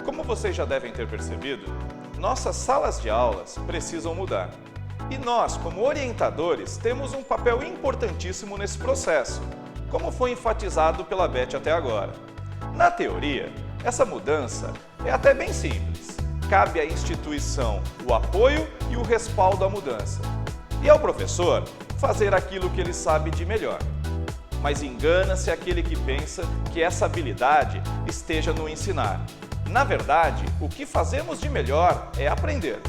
Como vocês já devem ter percebido, nossas salas de aulas precisam mudar. E nós, como orientadores, temos um papel importantíssimo nesse processo, como foi enfatizado pela Beth até agora. Na teoria, essa mudança é até bem simples. Cabe à instituição o apoio e o respaldo à mudança. E ao professor fazer aquilo que ele sabe de melhor. Mas engana-se aquele que pensa que essa habilidade esteja no ensinar. Na verdade, o que fazemos de melhor é aprender.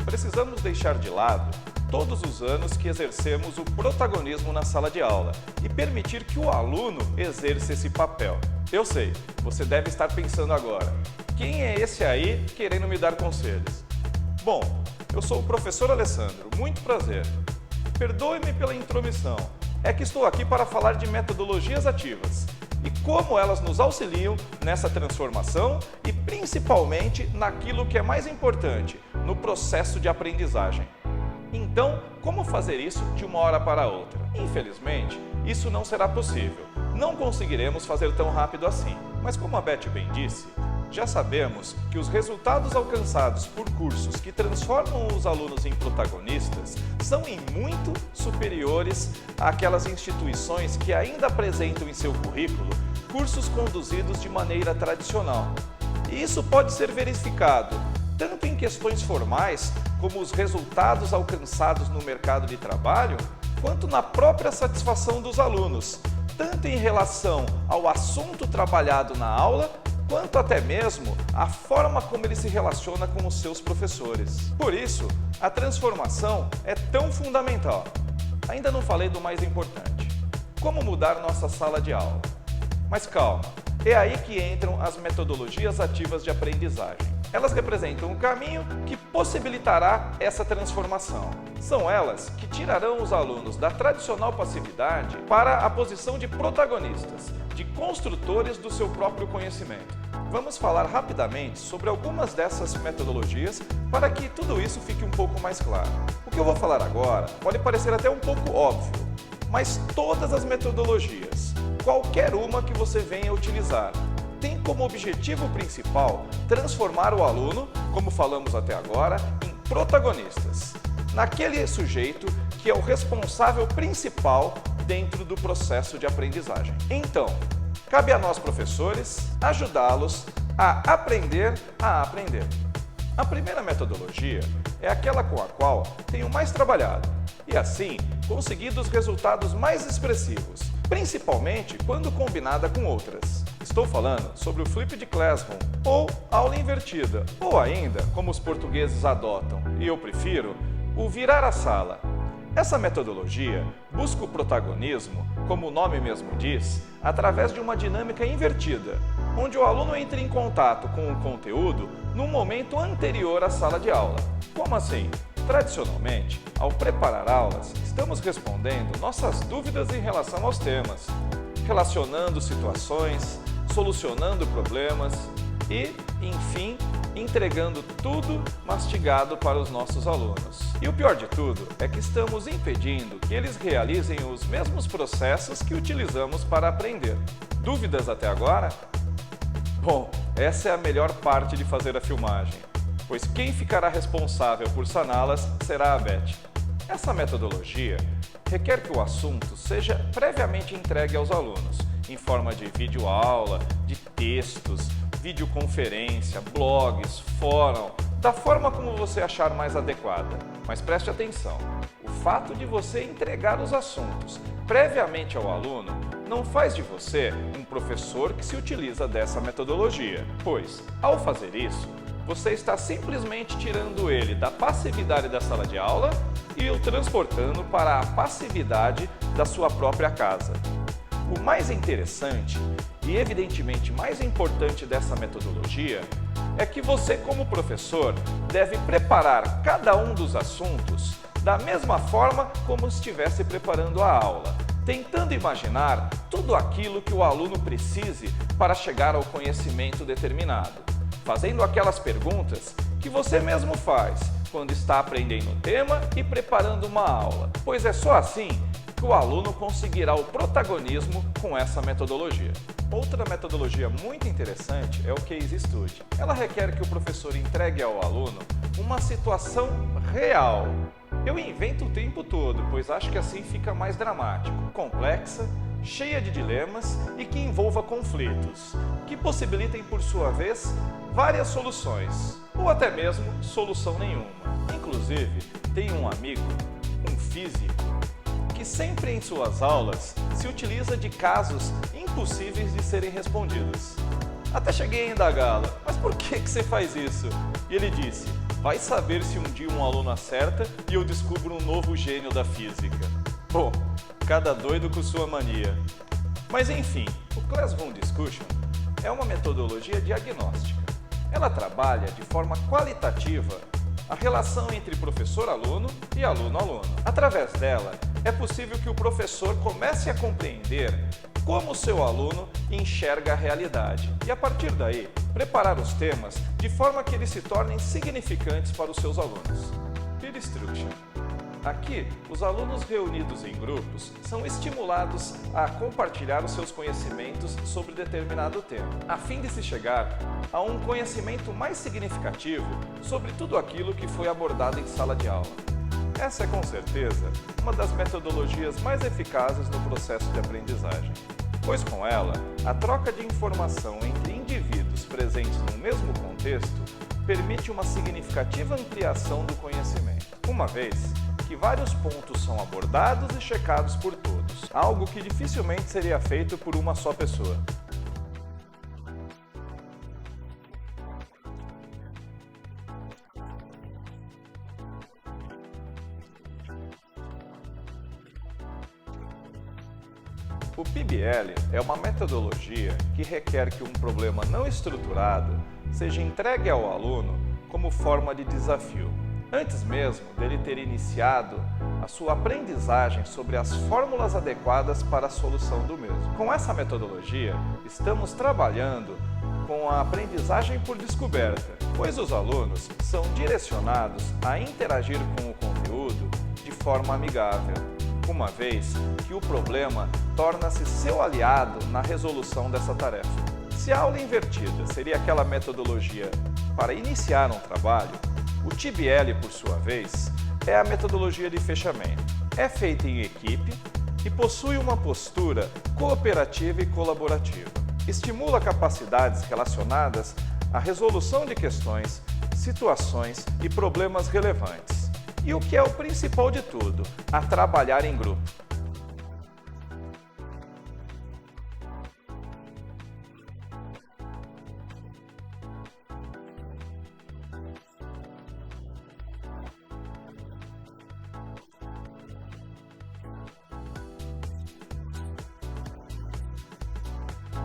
Precisamos deixar de lado todos os anos que exercemos o protagonismo na sala de aula e permitir que o aluno exerça esse papel. Eu sei, você deve estar pensando agora, quem é esse aí querendo me dar conselhos? Bom, eu sou o professor Alessandro, muito prazer. Perdoe-me pela intromissão, é que estou aqui para falar de metodologias ativas e como elas nos auxiliam nessa transformação e principalmente naquilo que é mais importante, no processo de aprendizagem. Então, como fazer isso de uma hora para outra? Infelizmente, isso não será possível. Não conseguiremos fazer tão rápido assim. Mas como a Beth bem disse, já sabemos que os resultados alcançados por cursos que transformam os alunos em protagonistas são em muito superiores àquelas instituições que ainda apresentam em seu currículo cursos conduzidos de maneira tradicional. E isso pode ser verificado tanto em questões formais, como os resultados alcançados no mercado de trabalho, quanto na própria satisfação dos alunos, tanto em relação ao assunto trabalhado na aula, quanto até mesmo a forma como ele se relaciona com os seus professores. Por isso, a transformação é tão fundamental. Ainda não falei do mais importante: como mudar nossa sala de aula. Mas calma, é aí que entram as metodologias ativas de aprendizagem. Elas representam um caminho que possibilitará essa transformação. São elas que tirarão os alunos da tradicional passividade para a posição de protagonistas, de construtores do seu próprio conhecimento. Vamos falar rapidamente sobre algumas dessas metodologias para que tudo isso fique um pouco mais claro. O que eu vou falar agora pode parecer até um pouco óbvio, mas todas as metodologias, qualquer uma que você venha utilizar, tem como objetivo principal transformar o aluno, como falamos até agora, em protagonistas, naquele sujeito que é o responsável principal dentro do processo de aprendizagem. Então, cabe a nós, professores, ajudá-los a aprender a aprender. A primeira metodologia é aquela com a qual tenho mais trabalhado e, assim, conseguido os resultados mais expressivos, principalmente quando combinada com outras. Estou falando sobre o Flipped Classroom, ou aula invertida, ou ainda, como os portugueses adotam, e eu prefiro, o virar a sala. Essa metodologia busca o protagonismo, como o nome mesmo diz, através de uma dinâmica invertida, onde o aluno entra em contato com o conteúdo no momento anterior à sala de aula. Como assim? Tradicionalmente, ao preparar aulas, estamos respondendo nossas dúvidas em relação aos temas, relacionando situações, solucionando problemas e, enfim, entregando tudo mastigado para os nossos alunos. E o pior de tudo é que estamos impedindo que eles realizem os mesmos processos que utilizamos para aprender. Dúvidas até agora? Bom, essa é a melhor parte de fazer a filmagem, pois quem ficará responsável por saná-las será a Beth. Essa metodologia requer que o assunto seja previamente entregue aos alunos, em forma de videoaula, de textos, videoconferência, blogs, fórum, da forma como você achar mais adequada. Mas preste atenção, o fato de você entregar os assuntos previamente ao aluno não faz de você um professor que se utiliza dessa metodologia, pois, ao fazer isso, você está simplesmente tirando ele da passividade da sala de aula e o transportando para a passividade da sua própria casa. O mais interessante e evidentemente mais importante dessa metodologia é que você, como professor, deve preparar cada um dos assuntos da mesma forma como estivesse preparando a aula, tentando imaginar tudo aquilo que o aluno precise para chegar ao conhecimento determinado, fazendo aquelas perguntas que você mesmo faz quando está aprendendo o tema e preparando uma aula, pois é só assim que o aluno conseguirá o protagonismo com essa metodologia. Outra metodologia muito interessante é o Case Study. Ela requer que o professor entregue ao aluno uma situação real. Eu invento o tempo todo, pois acho que assim fica mais dramático, complexa, cheia de dilemas e que envolva conflitos, que possibilitem, por sua vez, várias soluções, ou até mesmo solução nenhuma. Inclusive, tenho um amigo, um físico, que sempre em suas aulas se utiliza de casos impossíveis de serem respondidos. Até cheguei a indagá-lo, mas por que você faz isso? E ele disse, vai saber se um dia um aluno acerta e eu descubro um novo gênio da física. Bom, cada doido com sua mania. Mas enfim, o Classroom Discussion é uma metodologia diagnóstica. Ela trabalha de forma qualitativa a relação entre professor-aluno e aluno-aluno. Através dela, é possível que o professor comece a compreender como o seu aluno enxerga a realidade e, a partir daí, preparar os temas de forma que eles se tornem significantes para os seus alunos. Peer Instruction. Aqui, os alunos reunidos em grupos são estimulados a compartilhar os seus conhecimentos sobre determinado tema, a fim de se chegar a um conhecimento mais significativo sobre tudo aquilo que foi abordado em sala de aula. Essa é, com certeza, uma das metodologias mais eficazes no processo de aprendizagem, pois com ela, a troca de informação entre indivíduos presentes no mesmo contexto permite uma significativa ampliação do conhecimento, uma vez que vários pontos são abordados e checados por todos, algo que dificilmente seria feito por uma só pessoa. O PBL é uma metodologia que requer que um problema não estruturado seja entregue ao aluno como forma de desafio, antes mesmo dele ter iniciado a sua aprendizagem sobre as fórmulas adequadas para a solução do mesmo. Com essa metodologia, estamos trabalhando com a aprendizagem por descoberta, pois os alunos são direcionados a interagir com o conteúdo de forma amigável, uma vez que o problema torna-se seu aliado na resolução dessa tarefa. Se a aula invertida seria aquela metodologia para iniciar um trabalho, o TBL, por sua vez, é a metodologia de fechamento. É feita em equipe e possui uma postura cooperativa e colaborativa. Estimula capacidades relacionadas à resolução de questões, situações e problemas relevantes. E o que é o principal de tudo, a trabalhar em grupo.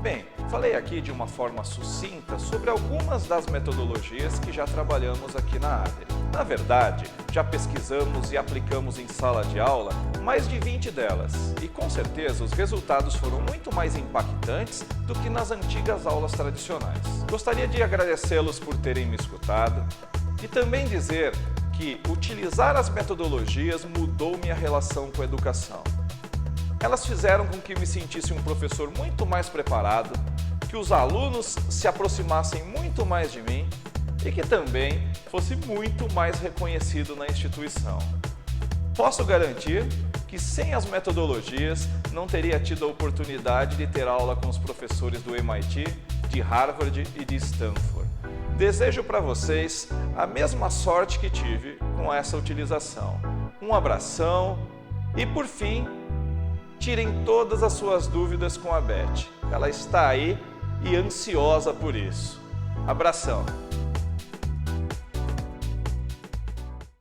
Bem, falei aqui de uma forma sucinta sobre algumas das metodologias que já trabalhamos aqui na ADERE. Na verdade, já pesquisamos e aplicamos em sala de aula mais de 20 delas, e com certeza os resultados foram muito mais impactantes do que nas antigas aulas tradicionais. Gostaria de agradecê-los por terem me escutado e também dizer que utilizar as metodologias mudou minha relação com a educação. Elas fizeram com que me sentisse um professor muito mais preparado, que os alunos se aproximassem muito mais de mim e que também fosse muito mais reconhecido na instituição. Posso garantir que sem as metodologias não teria tido a oportunidade de ter aula com os professores do MIT, de Harvard e de Stanford. Desejo para vocês a mesma sorte que tive com essa utilização. Um abração e, por fim, tirem todas as suas dúvidas com a Beth. Ela está aí e ansiosa por isso. Abração!